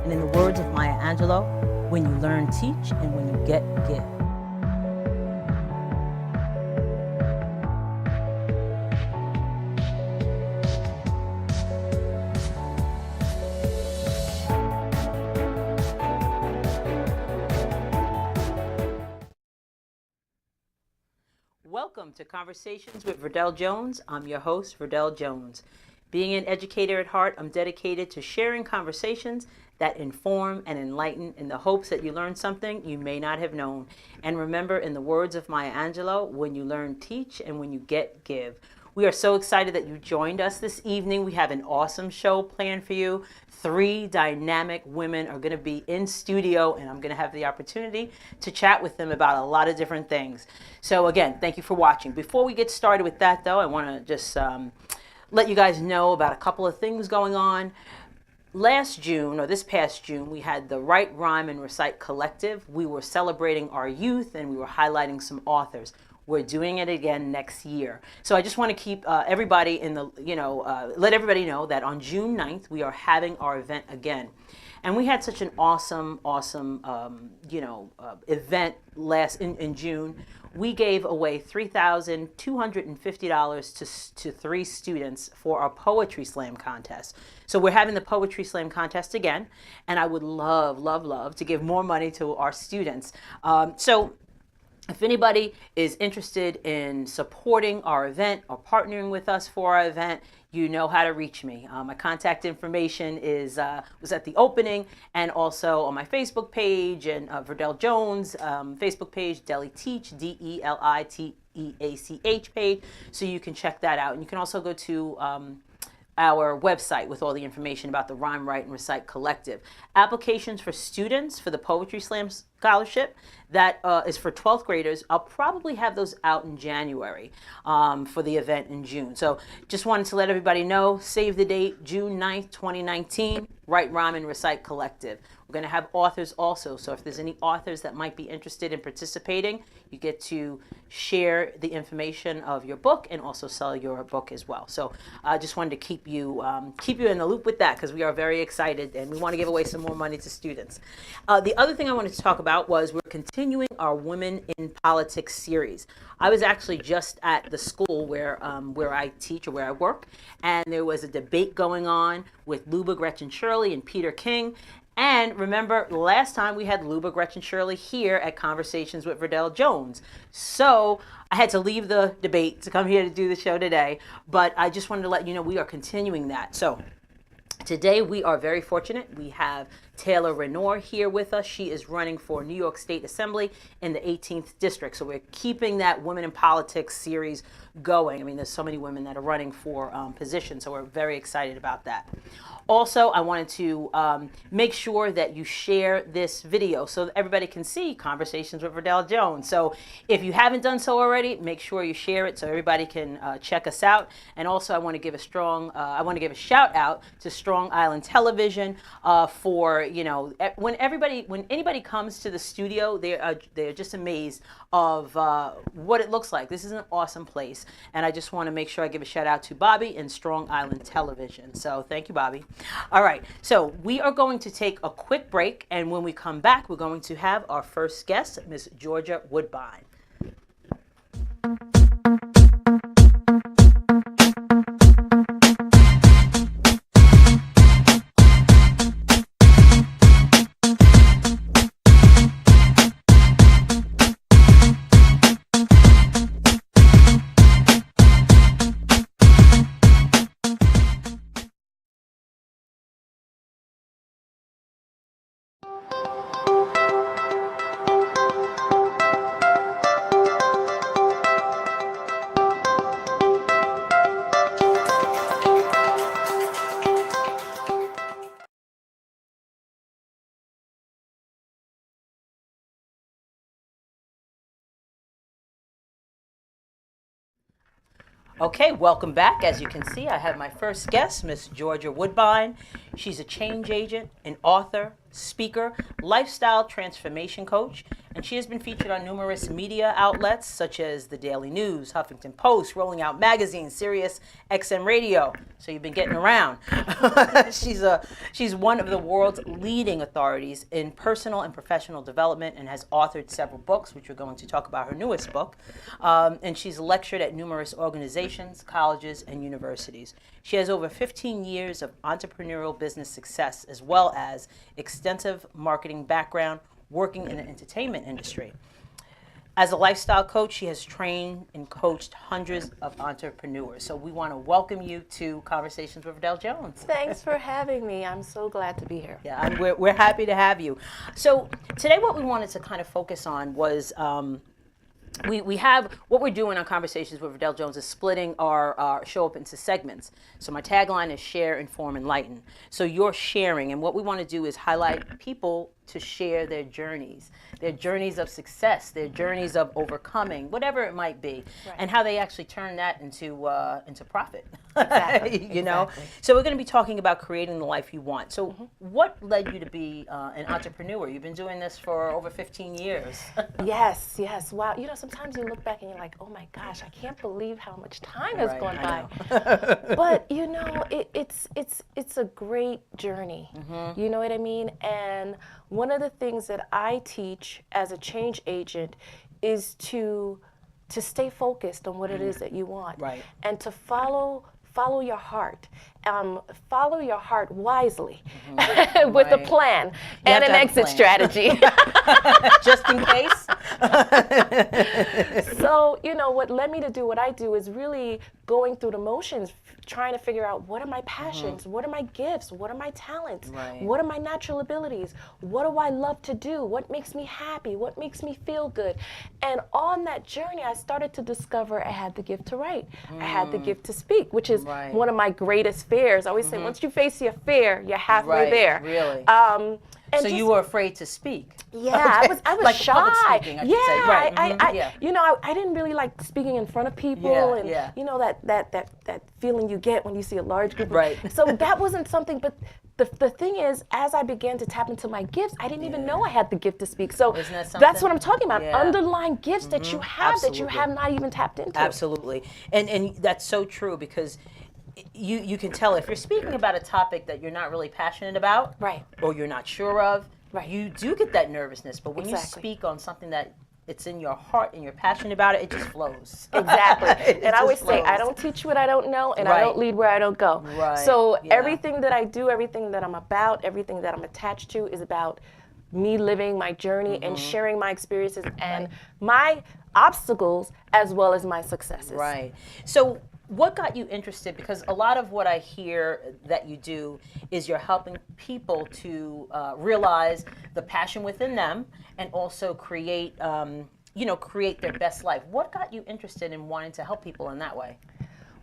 And in the words of Maya Angelou, when you learn, teach, and when you get, give. Welcome to Conversations with Verdel Jones. I'm your host, Verdel Jones. Being an educator at heart, I'm dedicated to sharing conversations that inform and enlighten in the hopes that you learn something you may not have known. And remember, in the words of Maya Angelou, when you learn, teach, and when you get, give. We are so excited that you joined us this evening. We have an awesome show planned for you. 3 dynamic women are going to be in studio, and I'm going to have the opportunity to chat with them about a lot of different things. So again, thank you for watching. Before we get started with that, though, I want to just let you guys know about a couple of things going on. Last June, or this past June, we had the Write, Rhyme, and Recite Collective. We were celebrating our youth, and we were highlighting some authors. We're doing it again next year. So I just want to keep everybody in the, let everybody know that on June 9th, we are having our event again. And we had such an awesome event in June. We gave away $3,250 to 3 students for our Poetry Slam contest. So we're having the Poetry Slam contest again, and I would love to give more money to our students. So if anybody is interested in supporting our event or partnering with us for our event, you know how to reach me. My contact information was at the opening, and also on my Facebook page and Verdel Jones Facebook page, Deli Teach, DELITEACH page, so you can check that out. And you can also go to our website with all the information about the Rhyme, Write, and Recite Collective. Applications for students for the Poetry Slam Scholarship, that is for 12th graders. I'll probably have those out in January for the event in June. So just wanted to let everybody know, save the date, June 9th, 2019, Write, Rhyme, and Recite Collective. We're going to have authors also, so if there's any authors that might be interested in participating, you get to share the information of your book and also sell your book as well. So I just wanted to keep you in the loop with that, because we are very excited and we want to give away some more money to students. The other thing I wanted to talk about was we're continuing our Women in Politics series. I was actually just at the school where I teach, or where I work, and there was a debate going on with Luba Gretchen Shirley and Peter King. And remember, last time we had Luba Gretchen Shirley here at Conversations with Verdel Jones. So I had to leave the debate to come here to do the show today. But I just wanted to let you know we are continuing that. So today we are very fortunate. We have Taylor Raynor here with us. She is running for New York State Assembly in the 18th District. So we're keeping that Women in Politics series going. I mean, there's so many women that are running for positions, so we're very excited about that. Also, I wanted to make sure that you share this video so that everybody can see Conversations with Verdel Jones. So if you haven't done so already, make sure you share it so everybody can check us out. And also, I want to give a shout out to Strong Island Television for, when anybody comes to the studio, they're just amazed of what it looks like. This is an awesome place, and I just want to make sure I give a shout out to Bobby and Strong Island Television. So thank you, Bobby. All right, so we are going to take a quick break, and when we come back, we're going to have our first guest, Miss Georgia Woodbine. Okay, welcome back. As you can see, I have my first guest, Miss Georgia Woodbine. She's a change agent, an author, speaker, lifestyle transformation coach, and she has been featured on numerous media outlets such as the Daily News, Huffington Post, Rolling Out Magazine, Sirius XM Radio. So you've been getting around. She's one of the world's leading authorities in personal and professional development and has authored several books, which we're going to talk about her newest book. And she's lectured at numerous organizations, colleges, and universities. She has over 15 years of entrepreneurial business success as well as extensive marketing background working in the entertainment industry. As a lifestyle coach, she has trained and coached hundreds of entrepreneurs. So we want to welcome you to Conversations with Verdel Jones. Thanks for having me. I'm so glad to be here. Yeah, and we're happy to have you. So today what we wanted to kind of focus on was we have what we're doing on Conversations with Verdel Jones is splitting our show up into segments. So my tagline is share, inform, enlighten. So you're sharing, and what we want to do is highlight people to share their journeys of success, their journeys of overcoming, whatever it might be, right, and how they actually turn that into profit. Exactly. You know. Exactly. So we're going to be talking about creating the life you want. So what led you to be an entrepreneur? You've been doing this for over 15 years. Yes. Wow. You know, sometimes you look back and you're like, oh my gosh, I can't believe how much time has gone by. But you know, it's a great journey. You know what I mean? And one of the things that I teach as a change agent is to stay focused on what it is that you want, right, and to follow your heart. Follow your heart wisely with a plan and an exit strategy. Just in case. So, you know, what led me to do what I do is really going through the motions, trying to figure out what are my passions, what are my gifts, what are my talents, what are my natural abilities, what do I love to do, what makes me happy, what makes me feel good. And on that journey, I started to discover I had the gift to write. I had the gift to speak, which is one of my greatest fears. I always say, once you face your fear, you're halfway there. Really? So you were afraid to speak? Yeah, okay. I was like shy. Public speaking, I should say. Right. You know, I didn't really like speaking in front of people, and you know that feeling you get when you see a large group. Right. So that wasn't something. But the thing is, as I began to tap into my gifts, I didn't even know I had the gift to speak. So that's what I'm talking about. Underlying gifts that you have that you have not even tapped into. Absolutely, and that's so true because you can tell if you're speaking about a topic that you're not really passionate about, right, or you're not sure of, right, you do get that nervousness. But when you speak on something that it's in your heart and you're passionate about it, it just flows. Exactly. And I always say, I don't teach what I don't know, and I don't lead where I don't go. Right. So everything that I do, everything that I'm about, everything that I'm attached to is about me living my journey and sharing my experiences and my obstacles as well as my successes. Right. So what got you interested? Because a lot of what I hear that you do is you're helping people to realize the passion within them and also create, create their best life. What got you interested in wanting to help people in that way?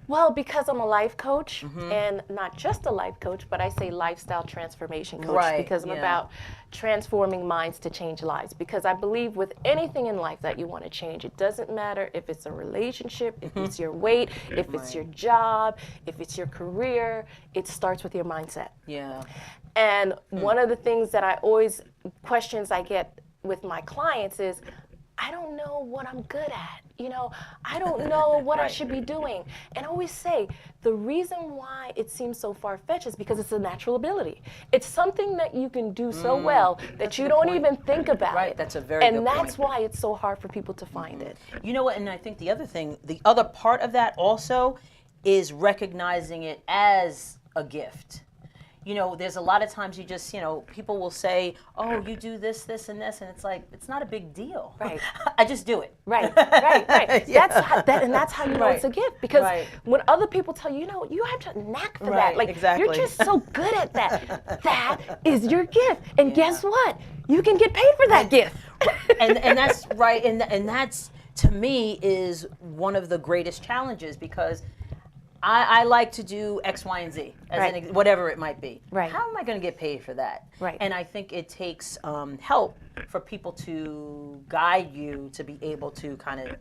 Well, because I'm a life coach, and not just a life coach, but I say lifestyle transformation coach, because I'm about transforming minds to change lives. Because I believe with anything in life that you want to change, it doesn't matter if it's a relationship, if it's your weight, if it's your job, if it's your career, it starts with your mindset. Yeah. And one of the things that questions I get with my clients is, I don't know what I'm good at. You know, I don't know what I should be doing. And I always say, the reason why it seems so far-fetched is because it's a natural ability. It's something that you can do so well that you don't even think about it. Right, that's a very good point. And that's why it's so hard for people to find it. You know what, and I think the other part of that also is recognizing it as a gift. You know, there's a lot of times you just, people will say, oh, you do this, this, and this, and it's like, it's not a big deal. Right. I just do it. Right. That's how you know it's a gift. Because when other people tell you, you have a knack for that. Like, you're just so good at that. That is your gift. And guess what? You can get paid for that gift. and that's right. And that's, to me, is one of the greatest challenges because I like to do X, Y, and Z, whatever it might be. Right. How am I going to get paid for that? Right. And I think it takes help for people to guide you to be able to kind of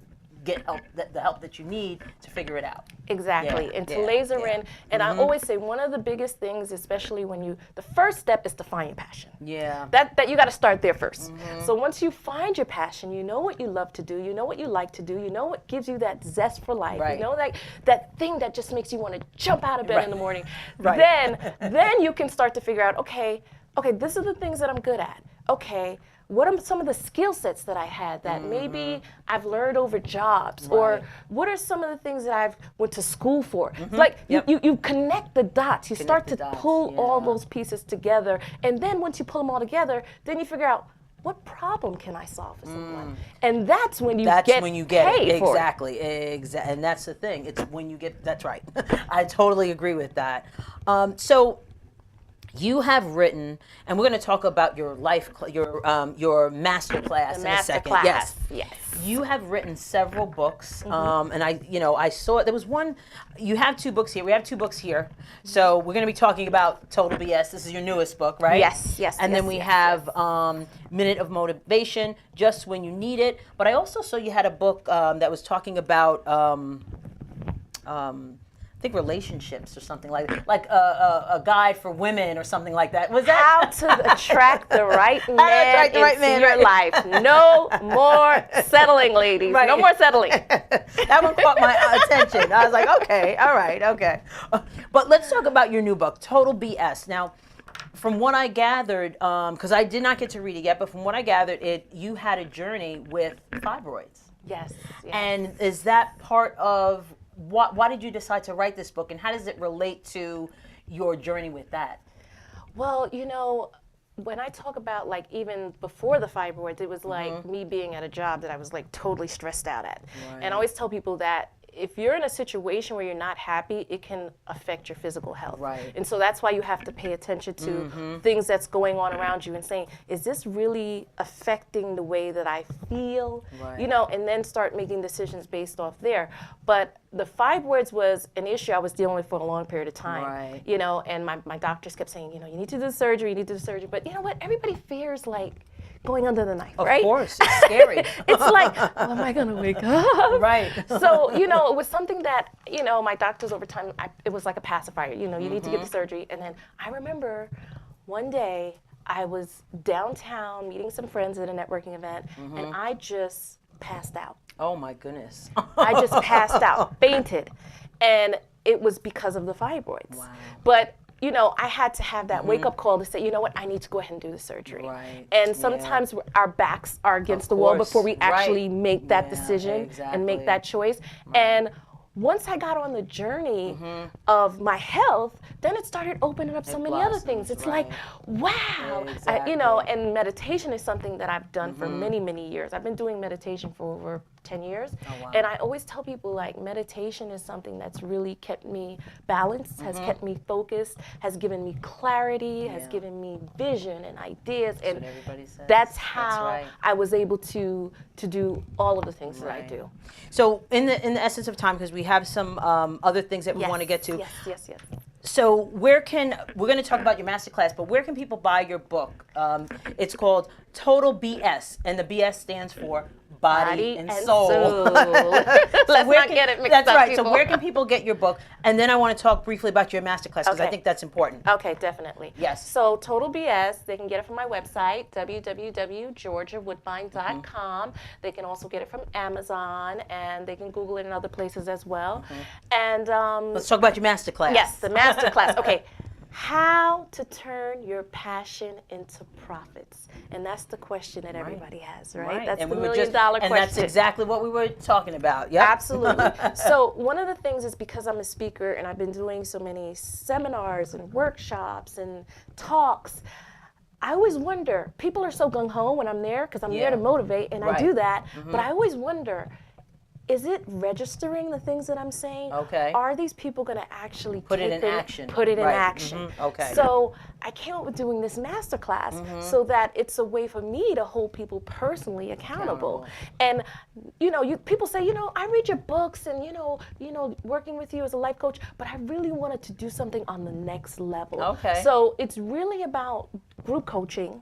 get help, the help that you need to figure it out. Exactly, Yeah, and to yeah, laser yeah. in. And I always say one of the biggest things, especially when the first step is to find your passion. Yeah. That you got to start there first. So once you find your passion, you know what you love to do, you know what you like to do, you know what gives you that zest for life, Right. you know that thing that just makes you want to jump out of bed in the morning. Right. Then you can start to figure out, okay, these are the things that I'm good at. Okay, what are some of the skill sets that I had that maybe I've learned over jobs, or what are some of the things that I've went to school for? Like you connect the dots. You start to pull all those pieces together, and then once you pull them all together, then you figure out, what problem can I solve for someone? And that's when you get paid for it. Exactly. And that's the thing. It's when you get. That's right. I totally agree with that. So you have written, and we're going to talk about your your Masterclass in a second. Yes. You have written several books, and I saw there was one. You have 2 books here. We have 2 books here, so we're going to be talking about Total BS. This is your newest book, right? Yes. And then we have Minute of Motivation, Just When You Need It. But I also saw you had a book that was talking about. I think relationships or something like a guide for women or something like that. Was that how to attract the right man into your life? No more settling, ladies. Right. No more settling. That one caught my attention. I was like, okay, all right, okay. But let's talk about your new book, Total BS. Now, from what I gathered, because I did not get to read it yet, but from what I gathered, you had a journey with fibroids. Yes. And is that part of why did you decide to write this book, and how does it relate to your journey with that? Well, when I talk about like even before the fibroids, it was like me being at a job that I was like totally stressed out at. Right. And I always tell people that if you're in a situation where you're not happy, it can affect your physical health. Right. And so that's why you have to pay attention to things that's going on around you and saying, is this really affecting the way that I feel? Right. And then start making decisions based off there. But the fibroids was an issue I was dealing with for a long period of time. Right. And my doctors kept saying, you need to do the surgery, you need to do the surgery. But you know what? Everybody fears like going under the knife, right? Of course, it's scary. It's like, oh, am I gonna wake up? Right. So, it was something that, my doctors over time, it was like a pacifier. You need to get the surgery. And then I remember one day I was downtown meeting some friends at a networking event, and I just passed out. Oh my goodness. I just passed out, fainted. And it was because of the fibroids. Wow. But I had to have that wake-up call to say, you know what, I need to go ahead and do the surgery. Right. And sometimes our backs are against the wall before we actually make that decision and make that choice. Right. And once I got on the journey of my health, then it started opening up so many other things. It's like, wow. Exactly. And meditation is something that I've done for many, many years. I've been doing meditation for over 10 years. Oh, wow. And I always tell people, like, meditation is something that's really kept me balanced, has kept me focused, has given me clarity, has given me vision and ideas. That's and what everybody says. that's how I was able to do all of the things that I do. So in the essence of time, because we have some other things that we want to get to. Yes. So we're going to talk about your masterclass, but where can people buy your book? It's called Total BS, and the BS stands for Body and Soul. Let's not get it mixed up. That's right. People. So where can people get your book? And then I want to talk briefly about your masterclass, because I think that's important. Okay, definitely. Yes. So Total BS, they can get it from my website, www.georgiawoodbine.com. They can also get it from Amazon, and they can Google it in other places as well. And let's talk about your masterclass. Yes, the masterclass. Okay. How to turn your passion into profits. And that's the question that everybody has, right? That's the $1 million question. And that's exactly what we were talking about. Yep. Absolutely. So one of the things is, because I'm a speaker and I've been doing so many seminars and workshops and talks, I always wonder, people are so gung-ho when I'm there, because I'm there to motivate, and I do that, but I always wonder, is it registering the things that I'm saying? Okay. Are these people going to actually put it in action? Put it in action. Okay. So I came up with doing this masterclass so that it's a way for me to hold people personally accountable. And people say, I read your books and working with you as a life coach, but I really wanted to do something on the next level. Okay. So it's really about group coaching,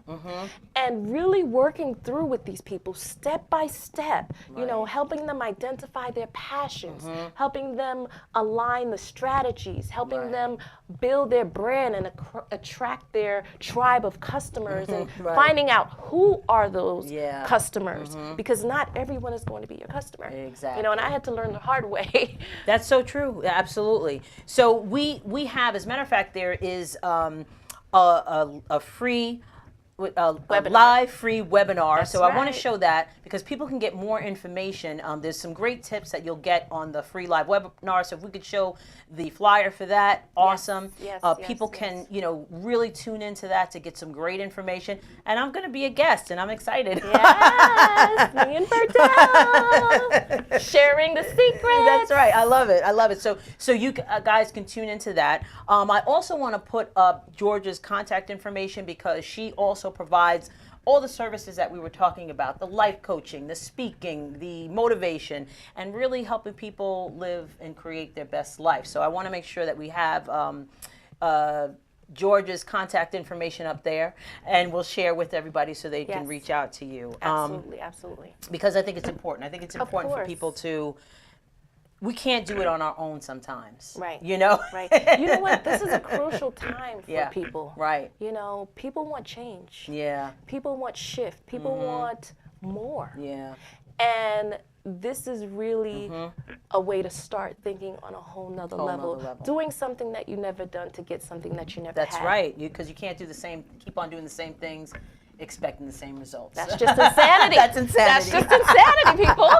and really working through with these people step by step, you know, helping them identify their passions, helping them align the strategies, helping them build their brand and attract their tribe of customers, and finding out who are those customers, because not everyone is going to be your customer. Exactly. You know, and I had to learn the hard way. That's so true. Absolutely. So we have, as a matter of fact, there is a free a live free webinar. That's so I want right. to show that because people can get more information. There's some great tips that you'll get on the free live webinar. So if we could show the flyer for that, awesome. Yes, People can, you know, really tune into that to get some great information. And I'm going to be a guest, and I'm excited. Yes, me and Verdel, sharing the secrets. That's right. I love it. I love it. So you guys can tune into that. I also want to put up Georgia's contact information because she also provides all the services that we were talking about, the life coaching, the speaking, the motivation, and really helping people live and create their best life. So I want to make sure that we have Georgia's contact information up there, and we'll share with everybody so they can reach out to you. Absolutely, absolutely. Because I think it's important. I think it's important for course. people to, we can't do it on our own sometimes. Right. You know? Right. You know what? This is a crucial time for people. Right. You know, people want change. Yeah. People want shift. People want more. Yeah. And this is really a way to start thinking on a whole nother level. Doing something that you never done to get something that you never had. That's right. Because you can't do the same, keep on doing the same things, expecting the same results. That's just insanity. That's insanity. That's just insanity, people.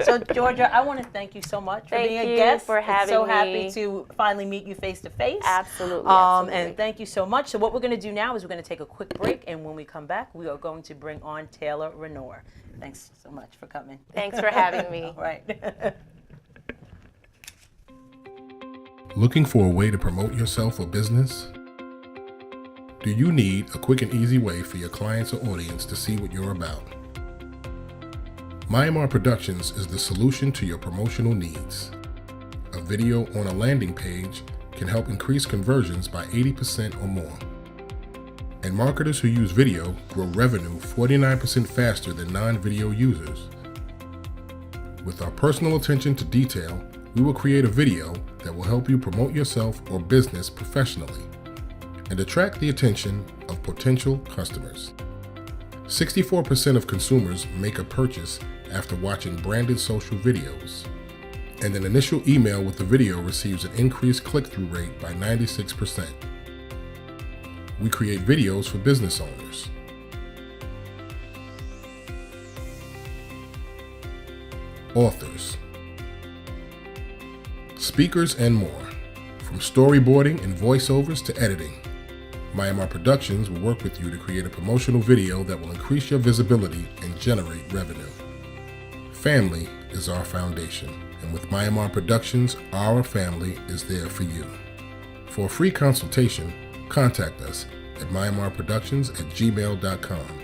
So, Georgia, I want to thank you so much for being a guest. For having so me. happy to finally meet you face to face. Absolutely, And thank you so much. So what we're going to do now is we're going to take a quick break, and when we come back, we are going to bring on Taylor Raynor. Thanks so much for coming. Thanks for having me. All right. Looking for a way to promote yourself or business? Do you need a quick and easy way for your clients or audience to see what you're about? Myanmar Productions is the solution to your promotional needs. A video on a landing page can help increase conversions by 80% or more. And marketers who use video grow revenue 49% faster than non-video users. With our personal attention to detail, we will create a video that will help you promote yourself or business professionally and attract the attention of potential customers. 64% of consumers make a purchase after watching branded social videos, and an initial email with the video receives an increased click-through rate by 96%. We create videos for business owners, authors, speakers, and more. From storyboarding and voiceovers to editing, Myanmar Productions will work with you to create a promotional video that will increase your visibility and generate revenue. Family is our foundation, and with Myanmar Productions, our family is there for you. For a free consultation, contact us at myanmarproductions@gmail.com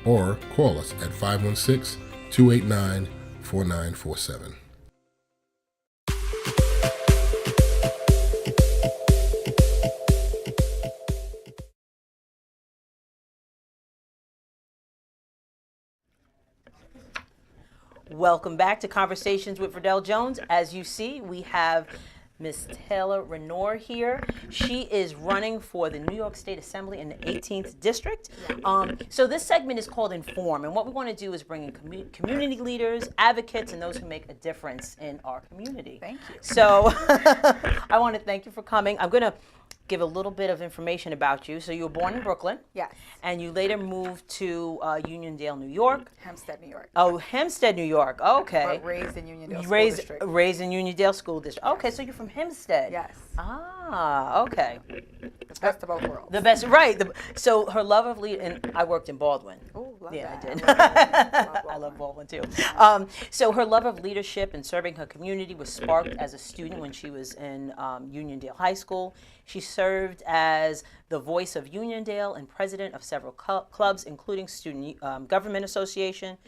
or call us at 516-289-4947. Welcome back to Conversations with Verdel Jones. As you see, we have Miss Taylor Raynor here. She is running for the New York State Assembly in the 18th District. So this segment is called Inform, and what we want to do is bring in community leaders, advocates, and those who make a difference in our community. Thank you. So I want to thank you for coming. I'm going to give a little bit of information about you. So you were born in Brooklyn. Yes. And you later moved to Uniondale, New York. Hempstead, New York. Oh, Hempstead, New York. Okay. But raised in Uniondale School Raised District. raised in Uniondale School District. Okay, so you're from Hempstead. Yes. Ah, okay. The best of both worlds. The best, right. So her love of and I worked in Baldwin. Oh, love Yeah, that. I did. I love Baldwin too. So her love of leadership and serving her community was sparked as a student when she was in Uniondale High School. She served as the voice of Uniondale and president of several clubs, including Student Government Association.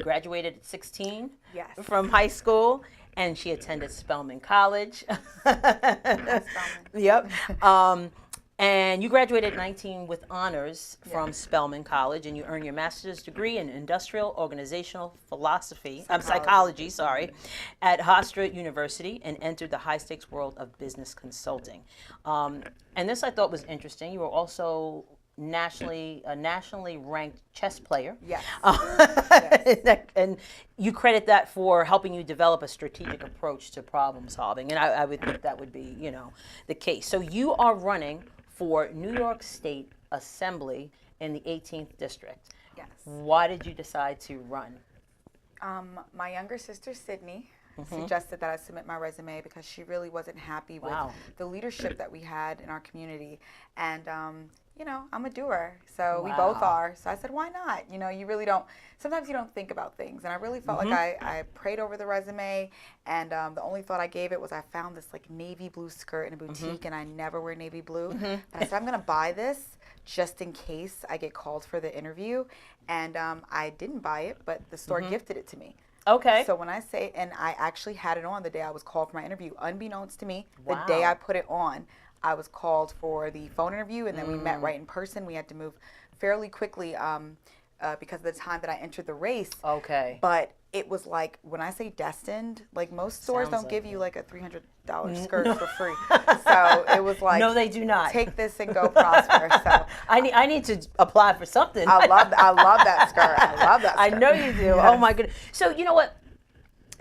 Graduated at 16 Yes. from high school, and she attended Spelman College. Spelman. Yep. And you graduated at 19 with honors from Spelman College, and you earned your master's degree in industrial organizational psychology, at Hofstra University, and entered the high-stakes world of business consulting. And this I thought was interesting. You were also a nationally ranked chess player. Yes. And you credit that for helping you develop a strategic approach to problem solving. And I would think that would be, the case. So you are running for New York State Assembly in the 18th District. Yes. Why did you decide to run? My younger sister, Sydney, suggested that I submit my resume because she really wasn't happy with the leadership that we had in our community. And, I'm a doer, so we both are. So I said, why not? You really don't, sometimes you don't think about things. And I really felt like I prayed over the resume, and the only thought I gave it was I found this like navy blue skirt in a boutique, and I never wear navy blue. And I said, I'm going to buy this just in case I get called for the interview. And I didn't buy it, but the store gifted it to me. Okay. So when I say, and I actually had it on the day I was called for my interview, unbeknownst to me, the day I put it on, I was called for the phone interview, and then we met right in person. We had to move fairly quickly because of the time that I entered the race. Okay. But it was like, when I say destined, like most stores don't give you like a $300 skirt for free. So it was like, no, they do not. Take this and go prosper. So I need to apply for something. I love that skirt. I love that skirt. I know you do. Yes. Oh my goodness. So you know what?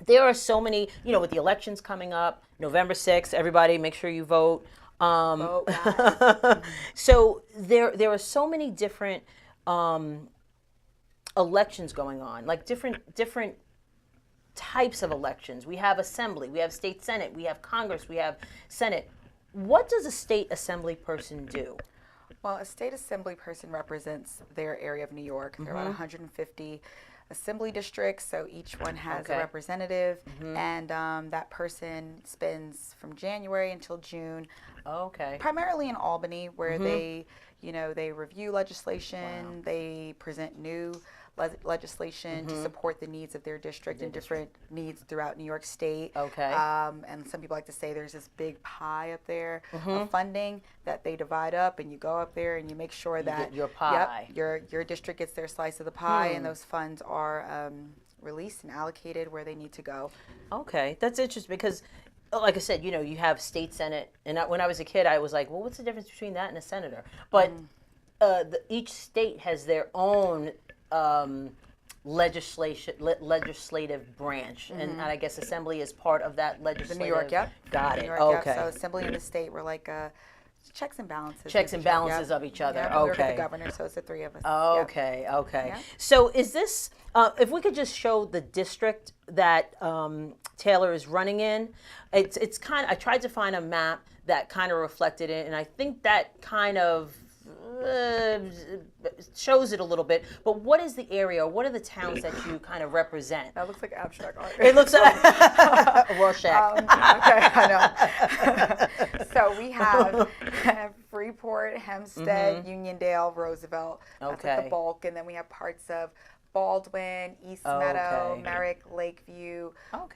There are so many, with the elections coming up, November 6th, everybody make sure you vote. Vote, guys. So there are so many different elections going on, like different types of elections. We have assembly, we have state senate, we have Congress, we have Senate. What does a state assembly person do? Well, a state assembly person represents their area of New York. There are about 150 assembly districts, so each one has a representative, and that person spends from January until June, primarily in Albany, where they review legislation, they present new legislation to support the needs of their district and different needs throughout New York State. And some people like to say there's this big pie up there of funding that they divide up, and you go up there and you make sure that your pie. Your district gets their slice of the pie, and those funds are released and allocated where they need to go. Okay, that's interesting because, like I said, you have state senate, and when I was a kid, I was like, well, what's the difference between that and a senator? But each state has their own legislative branch, and I guess assembly is part of that legislative. The New York, Got it. New York, okay. So assembly in the state, we're like checks and balances. Checks and balances of each other. We work with the governor, so it's the three of us. Okay. So is this? If we could just show the district that Taylor is running in, it's kind of. I tried to find a map that kind of reflected it, and I think that kind of shows it a little bit. But what is the area? What are the towns that you kind of represent? That looks like abstract art. It looks like Rorschach. Okay, I know. So we have Freeport, Hempstead, Uniondale, Roosevelt. That's like the bulk, and then we have parts of Baldwin, East Meadow, Merrick, Lakeview,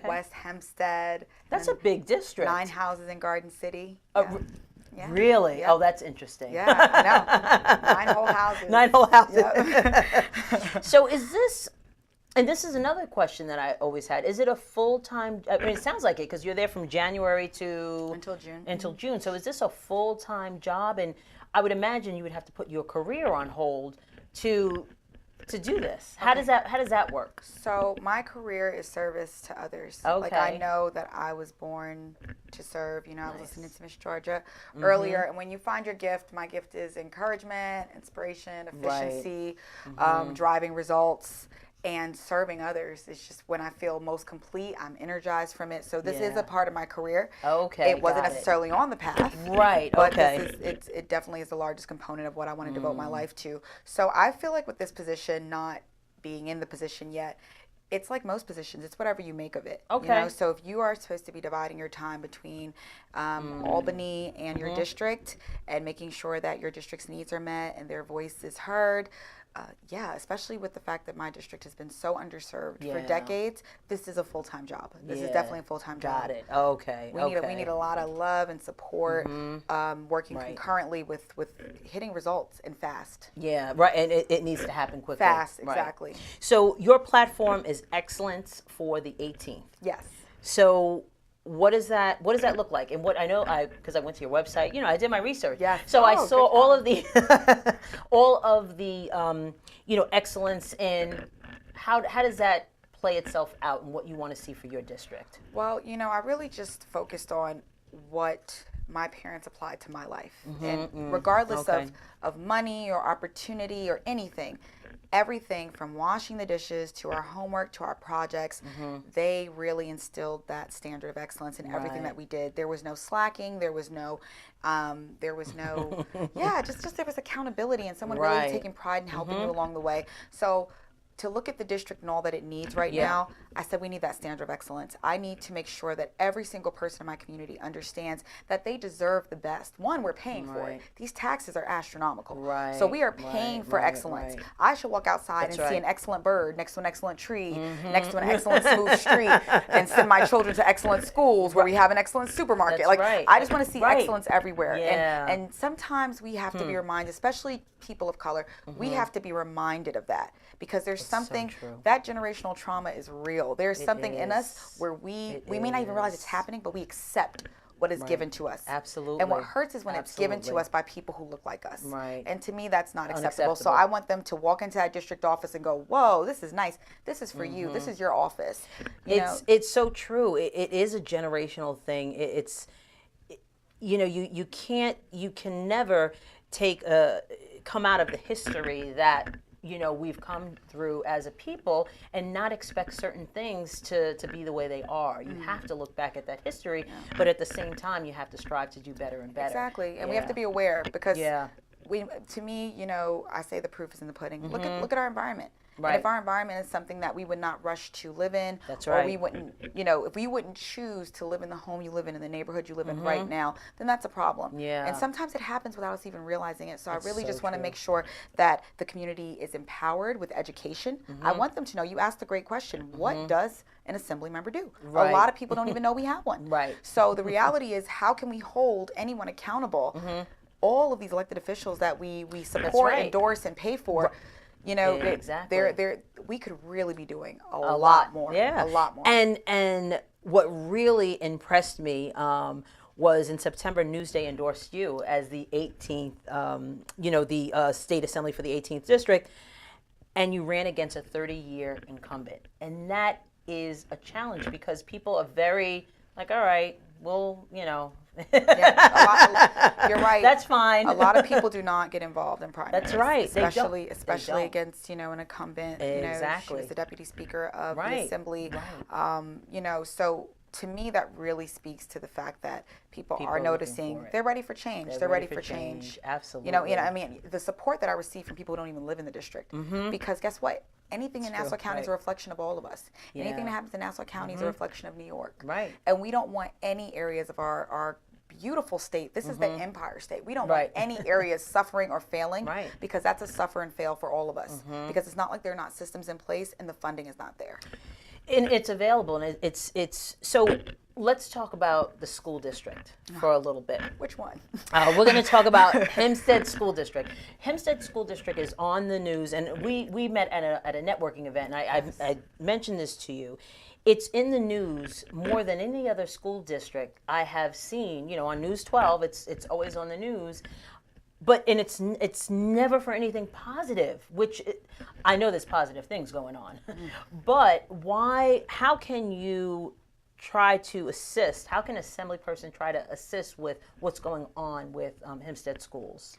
West Hempstead. That's a big district. 9 houses in Garden City. Yeah. Really? Yeah. Oh, that's interesting. Yeah, I know. 9 whole houses. 9 whole houses. Yep. So is this, and this is another question that I always had, is it a full-time, I mean, it sounds like it because you're there from January to... Until June. So is this a full-time job? And I would imagine you would have to put your career on hold to do this. How does that work? So my career is service to others. Like I know that I was born to serve. I was listening to Miss Georgia earlier, and when you find your gift, my gift is encouragement, inspiration, efficiency, driving results, and serving others. It's just when I feel most complete, I'm energized from it. So this is a part of my career. It wasn't necessarily on the path. Right. But it definitely is the largest component of what I want to devote my life to. So I feel like with this position, not being in the position yet, it's like most positions. It's whatever you make of it. So if you are supposed to be dividing your time between Albany and your district and making sure that your district's needs are met and their voice is heard, Yeah, especially with the fact that my district has been so underserved for decades. This is a full-time job. This is definitely a full-time job. Got it. Okay. We need a lot of love and support, working concurrently with hitting results and fast. Yeah, right. And it needs to happen quickly. Fast, Right. exactly. So your platform is Excellence for the 18th. Yes. So what does that look like? And what I know, because I went to your website, I did my research. Yeah. So I saw all of the excellence in how does that play itself out and what you want to see for your district? Well, I really just focused on what my parents applied to my life. And regardless of money or opportunity or anything, everything from washing the dishes to our homework to our projects, they really instilled that standard of excellence in everything that we did. There was no slacking. There was no, there was accountability and someone really taking pride in helping you along the way. So to look at the district and all that it needs right now, I said we need that standard of excellence. I need to make sure that every single person in my community understands that they deserve the best. One, we're paying for it. These taxes are astronomical. Right. So we are paying for excellence. I should walk outside and see an excellent bird next to an excellent tree, next to an excellent smooth street, and send my children to excellent schools where we have an excellent supermarket. I just want to see excellence everywhere. And sometimes we have to be reminded, especially people of color, we have to be reminded of that, because there's something, that generational trauma is real. There's something in us where we may not even realize it's happening, but we accept what is given to us. Absolutely. And what hurts is when it's given to us by people who look like us. Right. And to me, that's not acceptable. So I want them to walk into that district office and go, whoa, this is nice. This is for you. This is your office. It's so true. It is a generational thing. You can never come out of the history that we've come through as a people and not expect certain things to be the way they are. You have to look back at that history, but at the same time, you have to strive to do better and better. Exactly, and we have to be aware, because to me, I say the proof is in the pudding. Look at our environment. Right. And if our environment is something that we would not rush to live in, or we wouldn't, if we wouldn't choose to live in the home you live in the neighborhood you live in right now, then that's a problem. Yeah. And sometimes it happens without us even realizing it. So I really just want to make sure that the community is empowered with education. I want them to know. You asked a great question. What does an assembly member do? Right. A lot of people don't even know we have one. Right. So the reality is, how can we hold anyone accountable? All of these elected officials that we support, endorse, and pay for. Exactly. We could really be doing a lot more. Yeah. A lot more. And what really impressed me was in September, Newsday endorsed you as the 18th, the state assembly for the 18th district, and you ran against a 30-year incumbent. And that is a challenge, because people are very like, all right, well, you're right. That's fine. A lot of people do not get involved in primaries. That's right. Especially against an incumbent. Exactly. She was the deputy speaker of the Right. assembly. Right. So to me, that really speaks to the fact that people are noticing they're ready for change. They're ready for change. Absolutely. The support that I receive from people who don't even live in the district. Because guess what? Anything in Nassau County is a reflection of all of us. Yeah. Anything that happens in Nassau County is a reflection of New York. Right. And we don't want any areas of our beautiful state. This is the Empire State. We don't want any areas suffering or failing, because that's a suffer and fail for all of us. Because it's not like there are not systems in place and the funding is not there. And it's available, and it's so. Let's talk about the school district for a little bit. Which one? We're going to talk about Hempstead School District. Hempstead School District is on the news, and we met at a networking event, and I mentioned this to you. It's in the news more than any other school district I have seen. On News 12, it's always on the news. But it's never for anything positive, which I know there's positive things going on. But why? How can you try to assist? How can an assembly person try to assist with what's going on with Hempstead schools?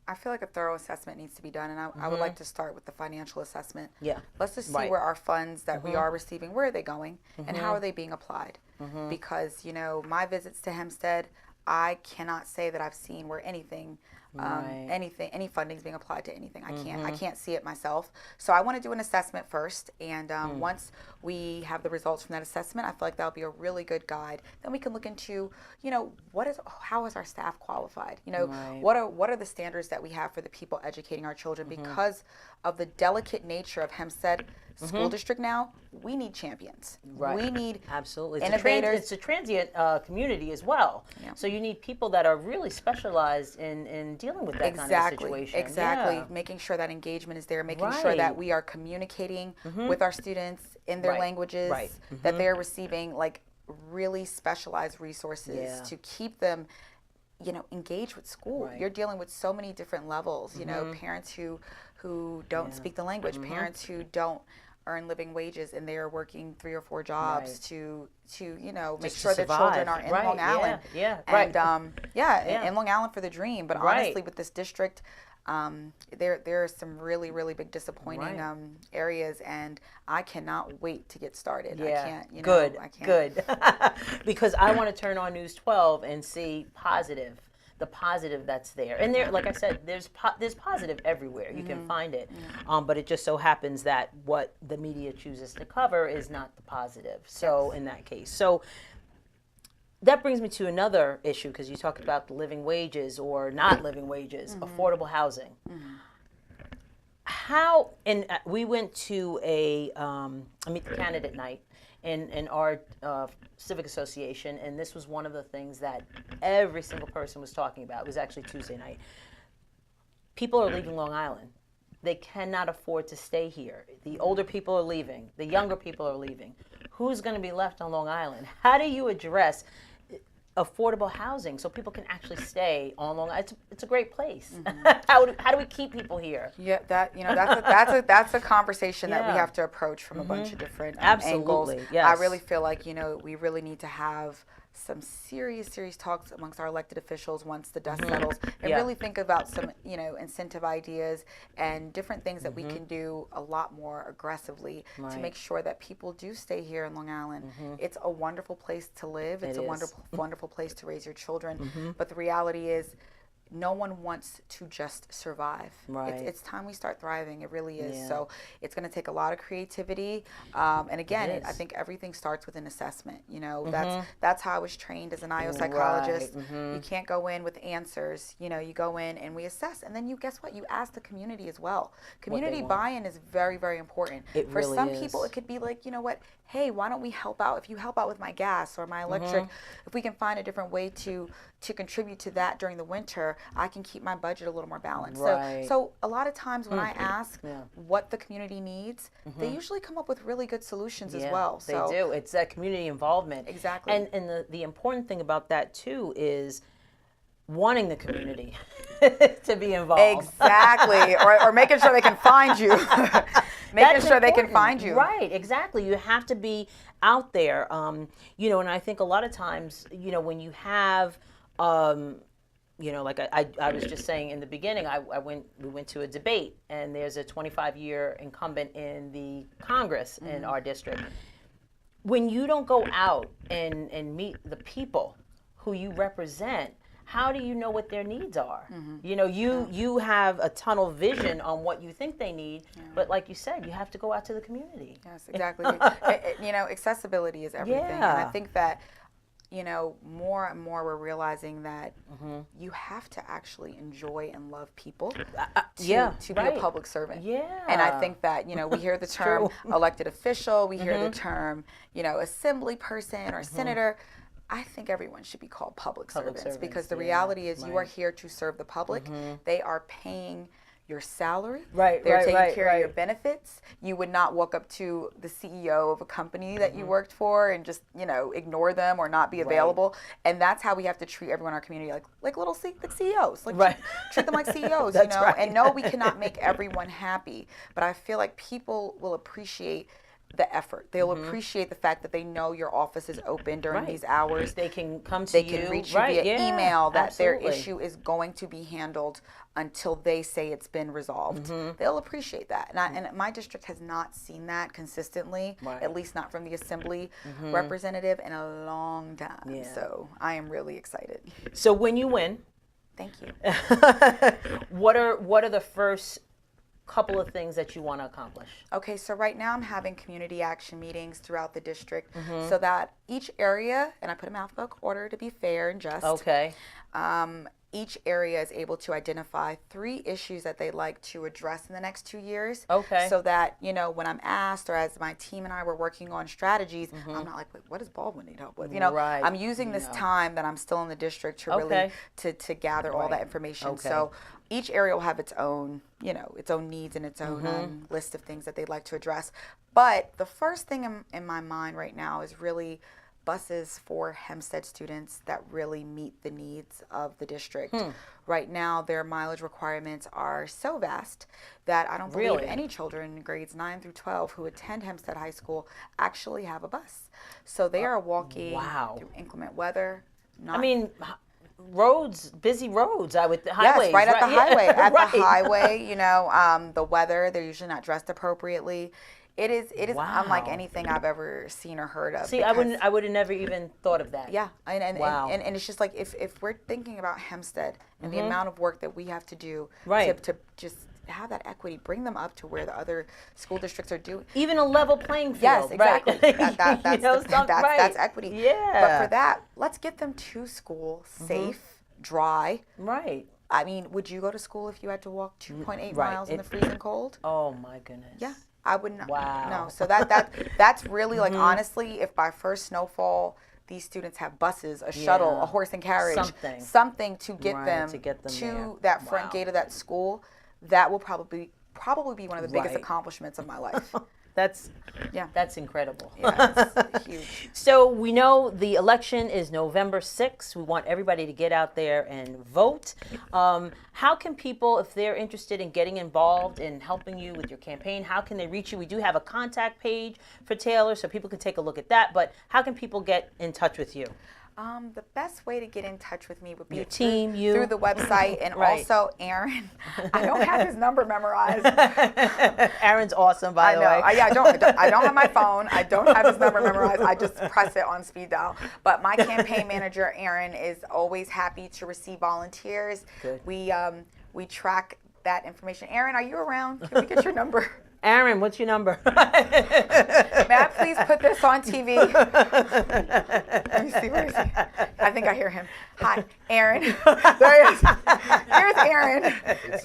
I feel like a thorough assessment needs to be done, and I would like to start with the financial assessment. Yeah. Let's just see where our funds that we are receiving, where are they going, and how are they being applied? Because my visits to Hempstead, I cannot say that I've seen where anything anything, any funding's being applied to anything. I can't see it myself. So I want to do an assessment first, and once we have the results from that assessment, I feel like that'll be a really good guide. Then we can look into, how is our staff qualified? What are the standards that we have for the people educating our children? Because of the delicate nature of Hempstead School District now, we need champions. We need absolutely innovators. It's a transient community as well. Yeah. So you need people that are really specialized in dealing with that kind of situation. Exactly. Making sure that engagement is there, making sure that we are communicating with our students in their languages, that they're receiving like really specialized resources to keep them engaged with school. You're dealing with so many different levels, parents who don't speak the language, parents who don't earn living wages and they are working 3 or 4 jobs to make sure their children are in Long Island. In Long Island for the dream. But honestly, with this district, there are some really, really big disappointing areas, and I cannot wait to get started. Yeah. I can't, Good. I can't. Good. Because I want to turn on News 12 and see the positive that's there. And there, like I said, there's positive everywhere. You can find it. But it just so happens that what the media chooses to cover is not the positive. So in that case. So that brings me to another issue, because you talked about the living wages or not living wages, affordable housing. How, and we went to a Meet the Candidate night in our civic association, and this was one of the things that every single person was talking about. It was actually Tuesday night. People are leaving Long Island. They cannot afford to stay here. The older people are leaving. The younger people are leaving. Who's going to be left on Long Island? How do you address affordable housing so people can actually stay on Long Island? It's a great place. How do we keep people here? Yeah, that's a conversation that we have to approach from a bunch of different angles. Yes. I really feel like we really need to have some serious talks amongst our elected officials once the dust settles, and really think about some incentive ideas and different things that we can do a lot more aggressively to make sure that people do stay here in Long Island. It's a wonderful place to live. It's a wonderful place to raise your children. But the reality is, no one wants to just survive. It's time we start thriving. It really is. So it's going to take a lot of creativity. And again, I think everything starts with an assessment. That's how I was trained as an IO psychologist. You can't go in with answers. You go in and we assess. And then guess what? You ask the community as well. Community buy-in is very, very important. For really some people, it could be like, hey, why don't we help out? If you help out with my gas or my electric, if we can find a different way to contribute to that during the winter, I can keep my budget a little more balanced. So a lot of times when I ask what the community needs, they usually come up with really good solutions as well. They do. It's that community involvement. Exactly. And the important thing about that too is wanting the community to be involved. Exactly. or making sure they can find you. Making sure they can find you. Right, exactly. You have to be out there. And I think a lot of times, when you have like I was just saying in the beginning, we went to a debate, and there's a 25-year incumbent in the Congress in our district. When you don't go out and meet the people who you represent, how do you know what their needs are? You have a tunnel vision on what you think they need, but like you said, you have to go out to the community. Yes, exactly. Accessibility is everything. And I think that more and more we're realizing that you have to actually enjoy and love people to be a public servant. And I think that, we hear the term elected official, we hear the term, assembly person or senator. I think everyone should be called public servants, because the reality is you are here to serve the public. They are paying your salary. They're taking care of your benefits. You would not walk up to the CEO of a company that you worked for and just, ignore them or not be available. And that's how we have to treat everyone in our community, like little CEOs. Treat them like CEOs, And no, we cannot make everyone happy. But I feel like people will appreciate the effort. They'll appreciate the fact that they know your office is open during these hours. They can come to you. They can reach you via email, that their issue is going to be handled until they say it's been resolved. They'll appreciate that. And my district has not seen that consistently, at least not from the assembly representative, in a long time. So I am really excited. So when you win, Thank you. What are the first couple of things that you want to accomplish? Okay, so right now I'm having community action meetings throughout the district so that each area, and I put them in alphabetical order to be fair and just. Okay. Each area is able to identify 3 issues that they'd like to address in the next 2 years. Okay. So that, when I'm asked, or as my team and I were working on strategies, I'm not like, wait, what does Baldwin need help with? Right. I'm using this time that I'm still in the district to really to gather all that information. Okay. So each area will have its own, its own needs and its own list of things that they'd like to address. But the first thing in my mind right now is really buses for Hempstead students that really meet the needs of the district. Right now, their mileage requirements are so vast that I don't believe any children in grades 9 through 12 who attend Hempstead High School actually have a bus. So they are walking through inclement weather. Roads, busy roads, highways. Yes, right at the highway. At Right. the highway, the weather, they're usually not dressed appropriately. It is unlike anything I've ever seen or heard of. See, I would have never even thought of that. Yeah, and it's just like if we're thinking about Hempstead and the amount of work that we have to do to just have that equity, bring them up to where the other school districts are doing. Even a level playing field. Yes, exactly. Right. That's equity. Yeah. But for that, let's get them to school safe, dry. Right. I mean, would you go to school if you had to walk 2.8 miles in the freezing cold? Oh my goodness. Yeah. I would not. Wow. No. So that's really like, honestly, if by first snowfall these students have buses, a shuttle, a horse and carriage, something to get them to that front gate of that school, that will probably be one of the biggest accomplishments of my life. That's incredible. Yeah, it's huge. So we know the election is November 6th. We want everybody to get out there and vote. How can people, if they're interested in getting involved in helping you with your campaign, how can they reach you? We do have a contact page for Taylor, so people can take a look at that. But how can people get in touch with you? The best way to get in touch with me would be your team, through the website, and also Aaron. I don't have his number memorized. Aaron's awesome, by the way. I don't have my phone. I don't have his number memorized. I just press it on speed dial. But my campaign manager, Aaron, is always happy to receive volunteers. Good. We track that information. Aaron, are you around? Can we get your number? Aaron, what's your number? May I please put this on TV? Let me see, where is he? I think I hear him. Hi, Aaron. There he is. Here's Aaron. It's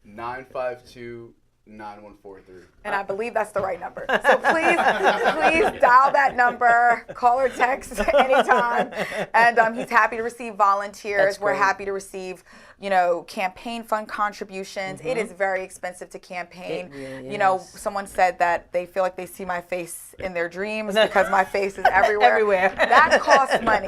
917-952-9143. And I believe that's the right number. So please dial that number, call or text anytime. And he's happy to receive volunteers. We're happy to receive, campaign fund contributions. It is very expensive to campaign. It really is. Someone said that they feel like they see my face in their dreams because my face is everywhere. That costs money.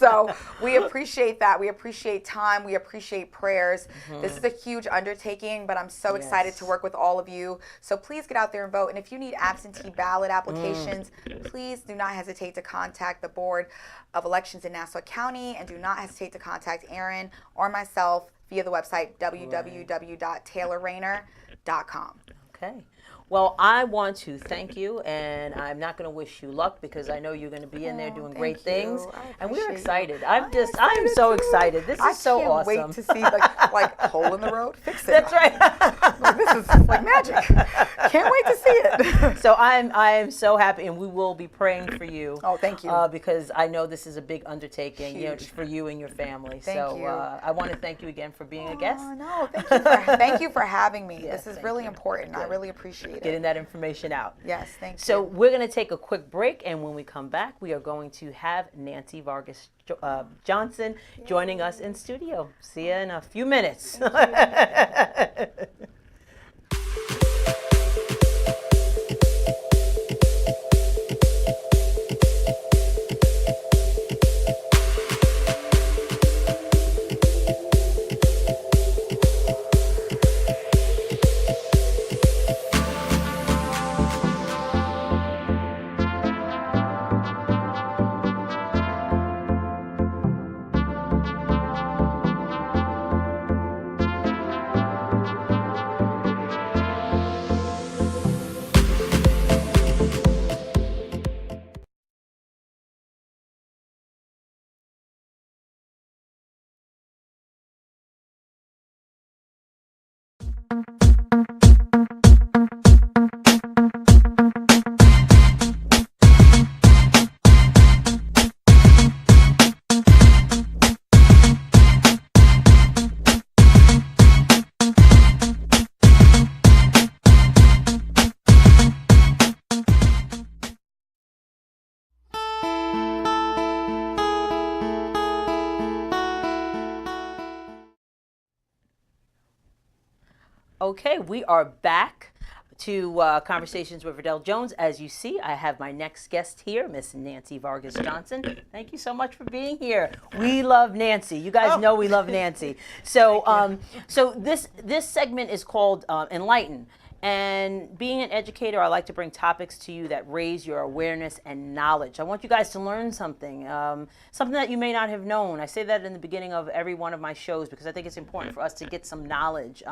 So we appreciate that. We appreciate time. We appreciate prayers. This is a huge undertaking, but I'm so excited to work with all of you. So please get out there and vote. And if you need absentee ballot applications, please do not hesitate to contact the Board of Elections in Nassau County, and do not hesitate to contact Aaron or myself via the website www.taylorraynor.com. Okay. Well, I want to thank you, and I'm not going to wish you luck because I know you're going to be in there doing great things, and we're excited. I'm so excited. This is so awesome. I can't wait to see like hole in the road, fix it. That's right. This is like magic. Can't wait to see it. So I am so happy, and we will be praying for you. Oh, thank you. Because I know this is a big undertaking, Huge. Just for you and your family. Thank you. I want to thank you again for being a guest. Oh no, thank you for having me. This is really important. I really appreciate it. Getting that information out. Yes, thank you. So we're going to take a quick break, and when we come back, we are going to have Nancy Vargas-Johnson joining us in studio. See you in a few minutes. Okay, we are back to Conversations with Verdel Jones. As you see, I have my next guest here, Miss Nancy Vargas-Johnson. Thank you so much for being here. We love Nancy. You guys know we love Nancy. So, so this segment is called Enlighten. And being an educator, I like to bring topics to you that raise your awareness and knowledge. I want you guys to learn something, something that you may not have known. I say that in the beginning of every one of my shows because I think it's important for us to get some knowledge.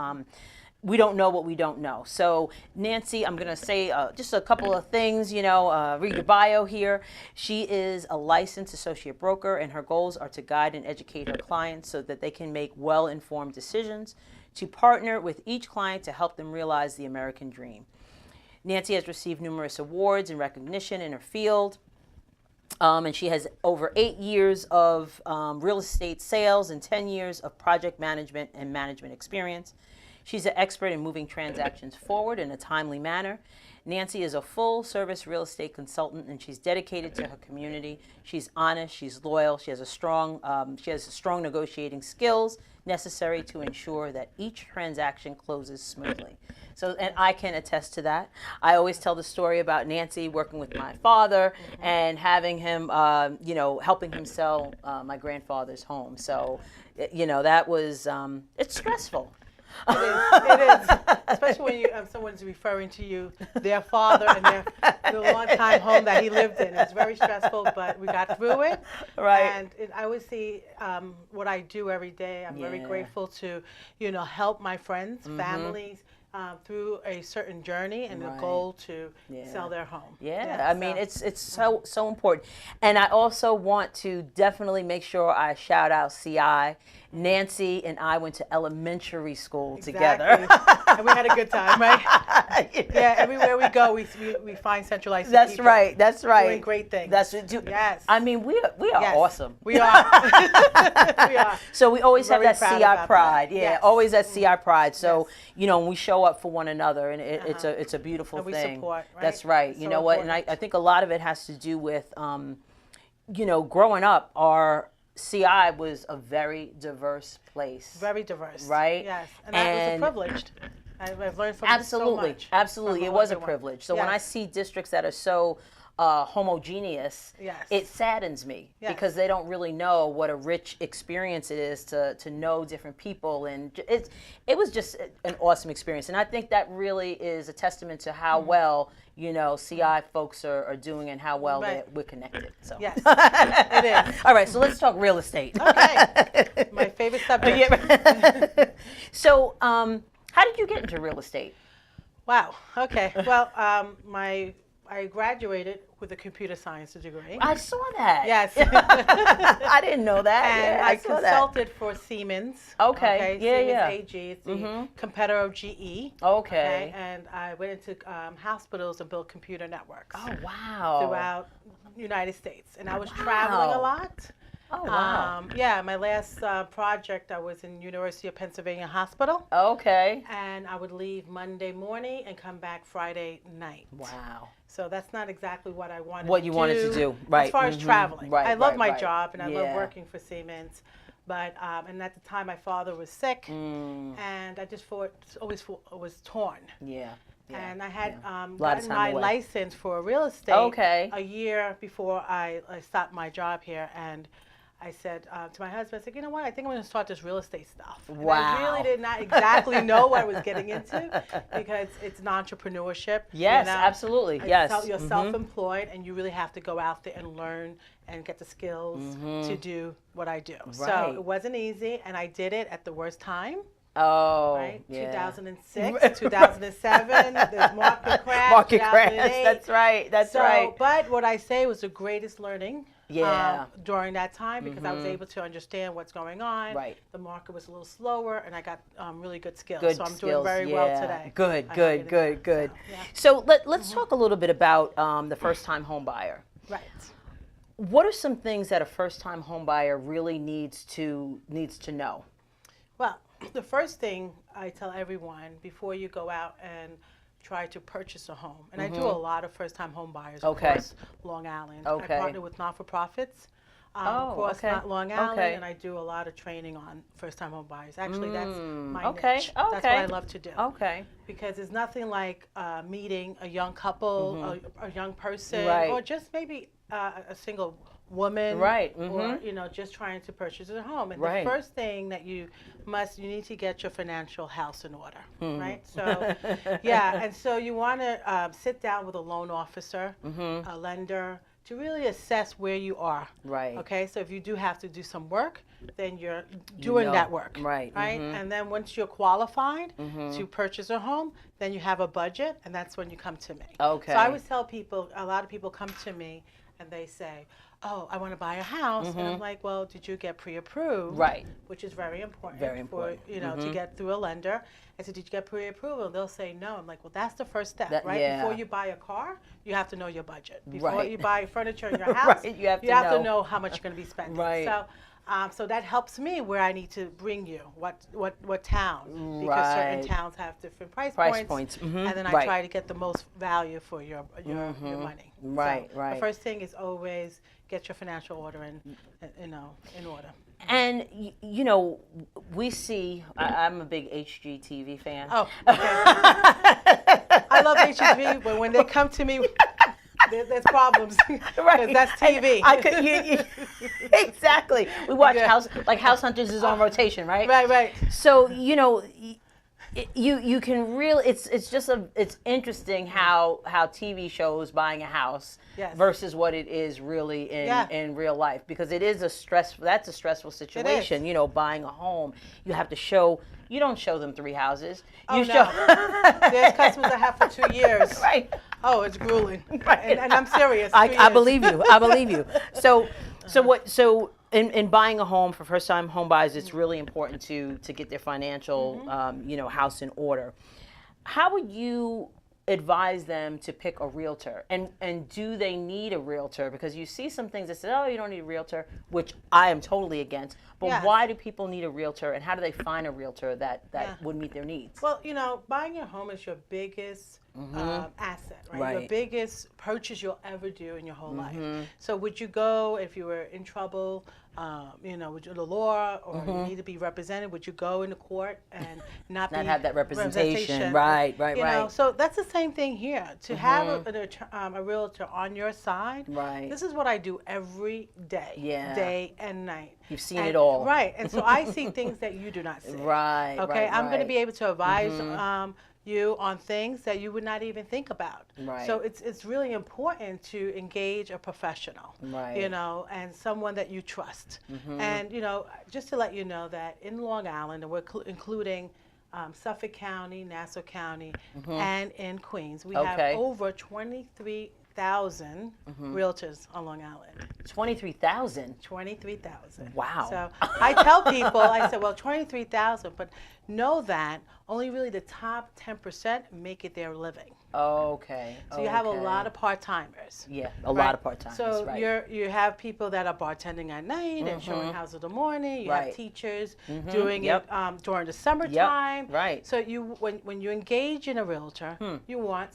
We don't know what we don't know. So Nancy, I'm going to say just a couple of things, read your bio here. She is a licensed associate broker, and her goals are to guide and educate her clients so that they can make well-informed decisions, to partner with each client to help them realize the American dream. Nancy has received numerous awards and recognition in her field, and she has over 8 years of real estate sales and 10 years of project management and management experience. She's an expert in moving transactions forward in a timely manner. Nancy is a full-service real estate consultant, and she's dedicated to her community. She's honest, she's loyal, she has strong negotiating skills necessary to ensure that each transaction closes smoothly. So, and I can attest to that. I always tell the story about Nancy working with my father and having him, helping him sell my grandfather's home. So, that was, it's stressful. It is, especially when someone's referring to you, their father and the long-time home that he lived in. It's very stressful, but we got through it. Right. And I always see what I do every day. I'm very grateful to, help my friends, families, through a certain journey and the goal to sell their home. I mean, it's so important. And I also want to definitely make sure I shout out CI. Nancy and I went to elementary school together. And we had a good time, right? Yeah, everywhere we go, we find centralized people. That's right. Doing great things. Yes. I mean, we are awesome. We are. We are. So we always have Very that CI pride. that. Yeah, Yes. always that CI pride. So, when we show up for one another, and it's a beautiful And we thing. support, right? That's right. So You know what? And I think a lot of it has to do with, growing up, our CI was a very diverse place. Very diverse. Right? Yes. And that was a privilege. I've learned from Absolutely. so much. Absolutely. It was a privilege. So when I see districts that are so homogeneous, it saddens me because they don't really know what a rich experience it is to know different people, and it was just an awesome experience. And I think that really is a testament to how well CI folks are doing and how well we're connected. So yes, it is. All right, so let's talk real estate. Okay, my favorite subject. So, how did you get into real estate? Wow. Okay. Well, I graduated with a computer science degree. I saw that. Yes. I didn't know that. And I consulted for Siemens. Okay. Siemens AG. It's the competitor of GE. Okay. And I went into hospitals and built computer networks. Oh, wow. Throughout the United States. And I was traveling a lot. Oh, wow. My last project, I was in University of Pennsylvania Hospital. Okay. And I would leave Monday morning and come back Friday night. Wow. So that's not exactly what I wanted What you wanted to do, right. As far as traveling. Right, I love my right. job, and I love working for Siemens. But, and at the time, my father was sick, and I just always was torn. Yeah. And I had gotten my license for real estate a year before I stopped my job here. And I said to my husband, I said, you know what, I think I'm going to start this real estate stuff. Wow. And I really did not exactly know what I was getting into because it's an entrepreneurship. Yes, absolutely. Yes. You're self-employed, and you really have to go out there and learn and get the skills to do what I do. Right. So it wasn't easy, and I did it at the worst time. Oh, right? 2006, 2007, the market crash. Market crash, that's right, that's right. But what I say was the greatest learning during that time because I was able to understand what's going on. Right. The market was a little slower, and I got really good skills. Good so I'm skills, doing very well today. Good. So let's talk a little bit about the first-time home buyer. Right. What are some things that a first-time home buyer really needs to know? Well, the first thing I tell everyone before you go out and try to purchase a home, and I do a lot of first-time home buyers, of course, Long Island. I partner with not-for-profits across okay. Long Island, Okay. and I do a lot of training on first-time home buyers. Actually, that's my Okay. niche. That's what I love to do. Okay. Because it's nothing like meeting a young couple, a young person, Right. or just maybe a single woman, Right. or just trying to purchase a home. And Right. the first thing that you need to get your financial house in order, right? So, yeah, and so you want to sit down with a loan officer, a lender, to really assess where you are. Right. Okay, so if you do have to do some work, then you're doing that work. Right. Right. And then once you're qualified to purchase a home, then you have a budget, and that's when you come to me. Okay. So I always tell people, a lot of people come to me and they say, "Oh, I want to buy a house," and I'm like, "Well, did you get pre-approved?" Right. Which is very important. Very important. For to get through a lender. I said, "Did you get pre-approval?" They'll say no. I'm like, "Well, that's the first step, right? Yeah. Before you buy a car, you have to know your budget. Before Right. you buy furniture in your house, Right, you have to to know. know how much you're going to be spending." Right. So that helps me where I need to bring you, what town, because certain Right. towns have different price points. and then I Right. try to get the most value for your money. Right, So right. The first thing is always get your financial order in order. And we see. I'm a big HGTV fan. Oh, okay. I love HGTV, but when they come to me, there's problems. Right. That's TV. I could. Exactly. We watch Yeah. House Hunters is on rotation, right? Right. So you can really it's interesting how TV shows buying a house Yes. versus what it is really in real life, because it is a stressful situation. Buying a home, you don't show them 3 houses. Oh, no. There's customers I have for 2 years. Right. Oh, it's grueling. Right. And I'm serious. 2 I years. believe you. I believe you. So in buying a home for first-time home buyers, it's really important to get their financial house in order. How would you advise them to pick a realtor, and do they need a realtor? Because you see some things that say, "Oh, you don't need a realtor," which I am totally against. But Yes. why do people need a realtor, and how do they find a realtor that would meet their needs? Well, buying your home is your biggest asset, right? Right. Your biggest purchase you'll ever do in your whole life. So would you go, if you were in trouble, with the law, or you need to be represented, would you go into court and not have that representation? Right. So that's the same thing here. To have a realtor on your side, Right. this is what I do every day, Yeah. day and night. You've seen it all. Right, and so I see things that you do not see. Right. Okay, right, I'm going to right. be able to advise you on things that you would not even think about. Right. So it's really important to engage a professional. Right. And someone that you trust. And just to let you know that in Long Island, and we're including Suffolk County, Nassau County, and in Queens, we have Okay. over 23,000 realtors on Long Island. 23,000. 23,000. Wow. So I tell people, I said, well, 23,000, but know that only really the top 10% make it their living. Okay. So you have a lot of part-timers. Yeah, a lot of part-timers. So right. you have people that are bartending at night and showing houses in the morning. You Right. have teachers doing Yep. it during the summertime. Right. So when you engage in a realtor, you want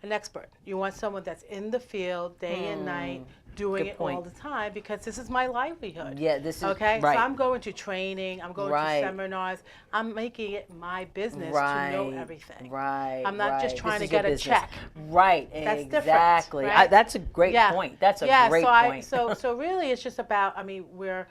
an expert. You want someone that's in the field day and night, doing Good it all point. the time, because this is my livelihood. Yeah, this is Okay, right. so I'm going to training, I'm going Right. to seminars, I'm making it my business right. to know everything. Right. I'm not just right. trying This to is your get a business. check. Right. That's different, exactly. right? That's a great point. That's a great point. So really it's just about, we're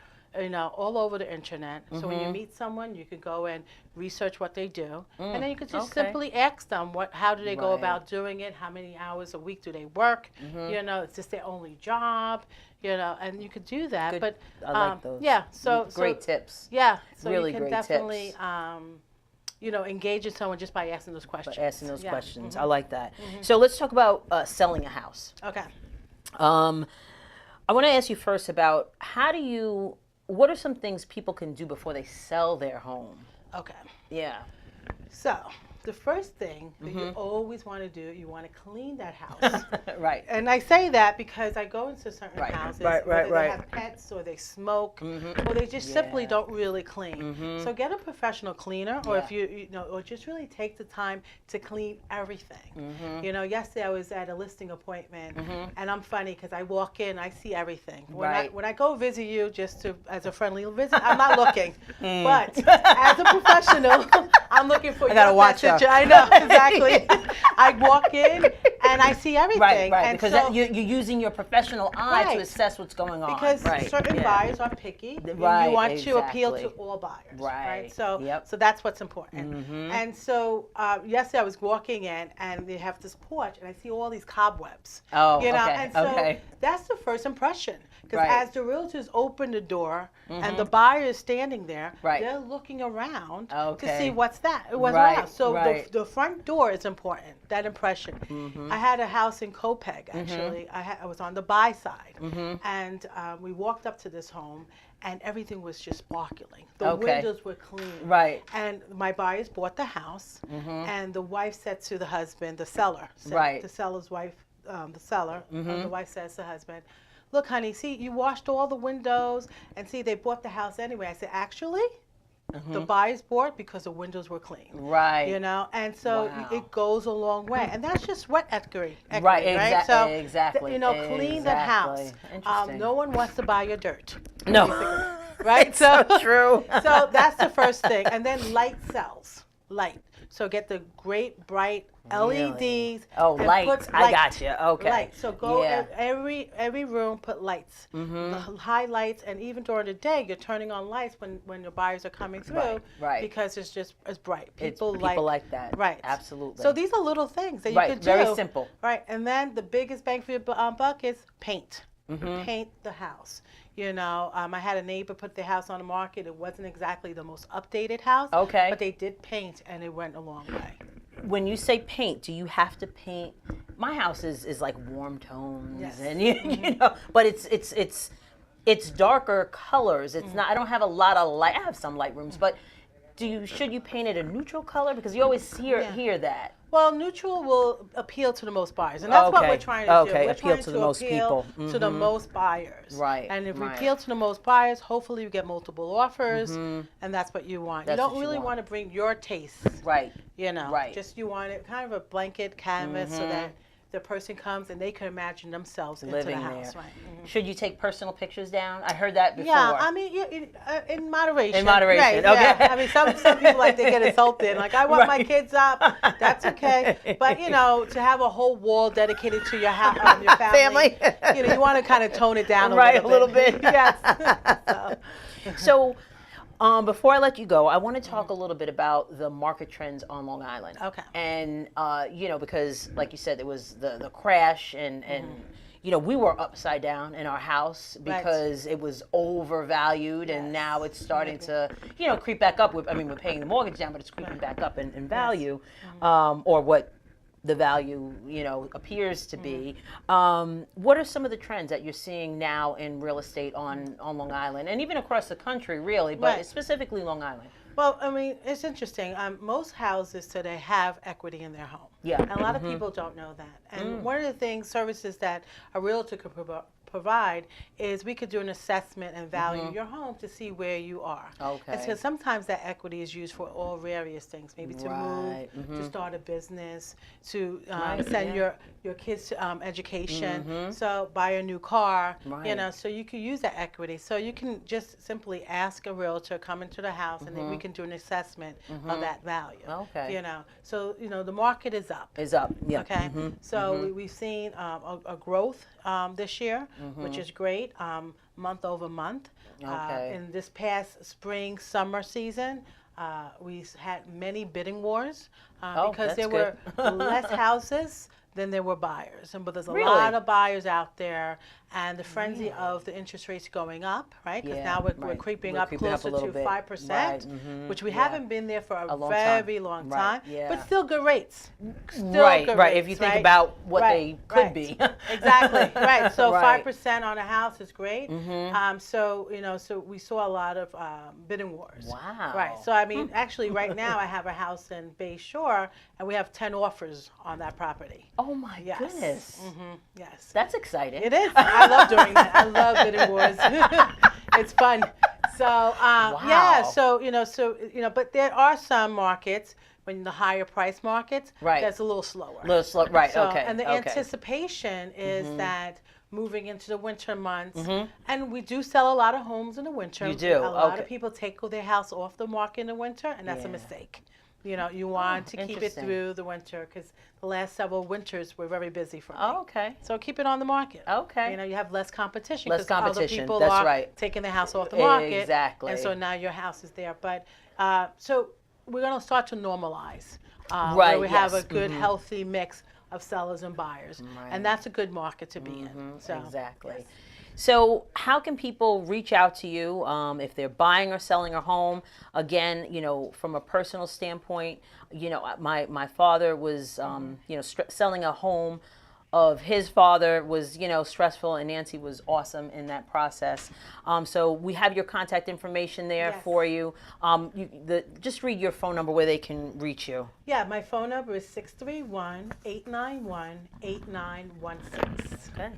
all over the internet. So when you meet someone, you can go and research what they do, and then you can just okay. simply ask them how do they go Right. about doing it, how many hours a week do they work, is this their only job, and you could do that. Good. But I like those. yeah, so great tips. Yeah, so Really you can great definitely tips. engage in someone just by asking those questions. By asking those Yeah. questions. I like that. So let's talk about selling a house. Okay. I want to ask you first about what are some things people can do before they sell their home? Okay. Yeah. So, the first thing that you always want to do, you want to clean that house. Right. And I say that because I go into certain Right. houses Right. they have pets or they smoke or they just simply don't really clean. So get a professional cleaner, or if you know, or just really take the time to clean everything. You know, yesterday I was at a listing appointment, and I'm funny because I walk in, I see everything. When I go visit you just as a friendly visit, I'm not looking, but as a professional, I'm looking for. I gotta watch her. I know, exactly. I walk in and I see everything. Right, and because so, you're using your professional eye to assess what's going on. Because certain buyers are picky. Right, you want to appeal to all buyers. Right. So, so that's what's important. And so yesterday I was walking in and they have this porch and I see all these cobwebs. Oh, you know? okay. And so that's the first impression. Because as the realtors open the door and the buyer is standing there, they're looking around to see what's around. So the front door is important, that impression. I had a house in Copeg, actually. I was on the buy side. And we walked up to this home and everything was just sparkling. The windows were clean. Right. And my buyers bought the house and the wife said to the husband, the seller, the seller's wife, the seller, the wife says to the husband, look, honey, see, you washed all the windows, and see, they bought the house anyway. I said, actually, the buyers bought because the windows were clean. Right. You know, and so it goes a long way. And that's just sweat equity. Right, So, exactly. you know, clean the house. No one wants to buy your dirt. No. Right? So true. So that's the first thing. And then light sells. Light. So get the great, bright LEDs. Oh, lights. I got you. Okay. Lights. So go every room, put lights. The high lights, and even during the day, you're turning on lights when your buyers are coming through. Right. Because it's bright. People like that. Right. Absolutely. So these are little things that you could do. Very simple. Right. And then the biggest bang for your buck is paint. Paint the house. You know, I had a neighbor put their house on the market. It wasn't exactly the most updated house. Okay. But they did paint, and it went a long way. When you say paint, do you have to paint? My house is like warm tones, and you know, but it's darker colors. It's not. I don't have a lot of light. I have some light rooms, but should you paint it a neutral color? Because you always hear that. Well, neutral will appeal to the most buyers, and that's what we're trying to do. We're appeal to the most people, to the most buyers. Right. And if we appeal to the most buyers, hopefully you get multiple offers, and that's what you want. You don't really want to bring your taste. Right. You know. Right. Just you want it kind of a blanket canvas so that the person comes and they can imagine themselves living into the house. There. Right. Should you take personal pictures down? I heard that before. Yeah, I mean, in moderation. In moderation, right, okay. Yeah. I mean, some people like they get insulted. Like, I want my kids up. That's okay. But you know, to have a whole wall dedicated to your house, your family, you know, you want to kind of tone it down a little bit. Yes. So before I let you go, I want to talk a little bit about the market trends on Long Island. Okay. And, you know, because like you said, there was the crash and you know, we were upside down in our house because it was overvalued and now it's starting to, you know, creep back up. I mean, we're paying the mortgage down, but it's creeping back up in value or what the value, you know, appears to be. What are some of the trends that you're seeing now in real estate on Long Island and even across the country, really, but specifically Long Island? Well, I mean, it's interesting. Most houses today have equity in their home. Yeah. And a lot of people don't know that. And one of the services that a realtor could provide is we could do an assessment and value your home to see where you are. Okay. And so sometimes that equity is used for all various things, maybe to move, to start a business, to send your kids to education, so buy a new car, you know, so you can use that equity. So you can just simply ask a realtor, come into the house, and then we can do an assessment of that value. Okay. You know, so, you know, the market is up. Is up, yeah. Okay. So we've seen a growth this year, which is great, month over month. Okay. In this past spring, summer season, we had many bidding wars because there were less houses than there were buyers. But there's a Really? lot of buyers out there, and the frenzy of the interest rates going up, right? Because Yeah, now we're right. creeping We're up creeping up a closer little to bit. 5%, Right, which we yeah. haven't been there for a long very time. long Right, time, yeah. but still good rates. Still Right, good right. rates, If you think right? about what Right, they could right. be. Exactly, right. So Right. 5% on a house is great. So, you know, so we saw a lot of bidding wars. Wow. Right. So, I mean, actually, right now I have a house in Bay Shore, and we have 10 offers on that property. Oh my Yes. goodness. Yes. That's exciting. It is. I love doing that. I love bidding wars. It's fun. So, yeah. So, but there are some markets, when the higher price markets, Right. that's a little slower. Little slow, right, So, okay. And the okay. anticipation is that moving into the winter months, and we do sell a lot of homes in the winter. You do? A lot Okay. of people take their house off the market in the winter, and that's a Yeah. mistake. You know, you want to keep it interesting. through the winter, because the last several winters were very busy for me. Oh, okay. So keep it on the market. Okay. You know, you have less competition. Less 'cause other competition, people that's are right. taking the house off the market. Exactly. And so now your house is there. But so we're going to start to normalize. Right, Where we have yes. a good, healthy mix of sellers and buyers. Right. And that's a good market to be in. So, Exactly. yes. So how can people reach out to you if they're buying or selling a home? Again, you know, from a personal standpoint, you know, my father was, you know, selling a home of his father was, you know, stressful, and Nancy was awesome in that process. So we have your contact information there Yes. for you. Just read your phone number where they can reach you. Yeah, my phone number is 631-891-8916. Okay.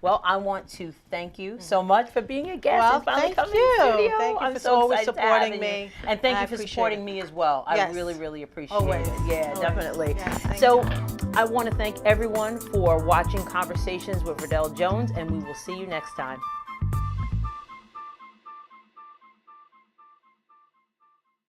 Well, I want to thank you so much for being a guest Well, and finally thank coming you. to the studio. Thank you I'm for so always excited to supporting have me. you. And thank I you for appreciate supporting it. me as well. I Yes. really, really appreciate Always. it. Yeah, Always. definitely. Yes, thank So you. I want to thank everyone for watching Conversations with Verdel Jones, and we will see you next time.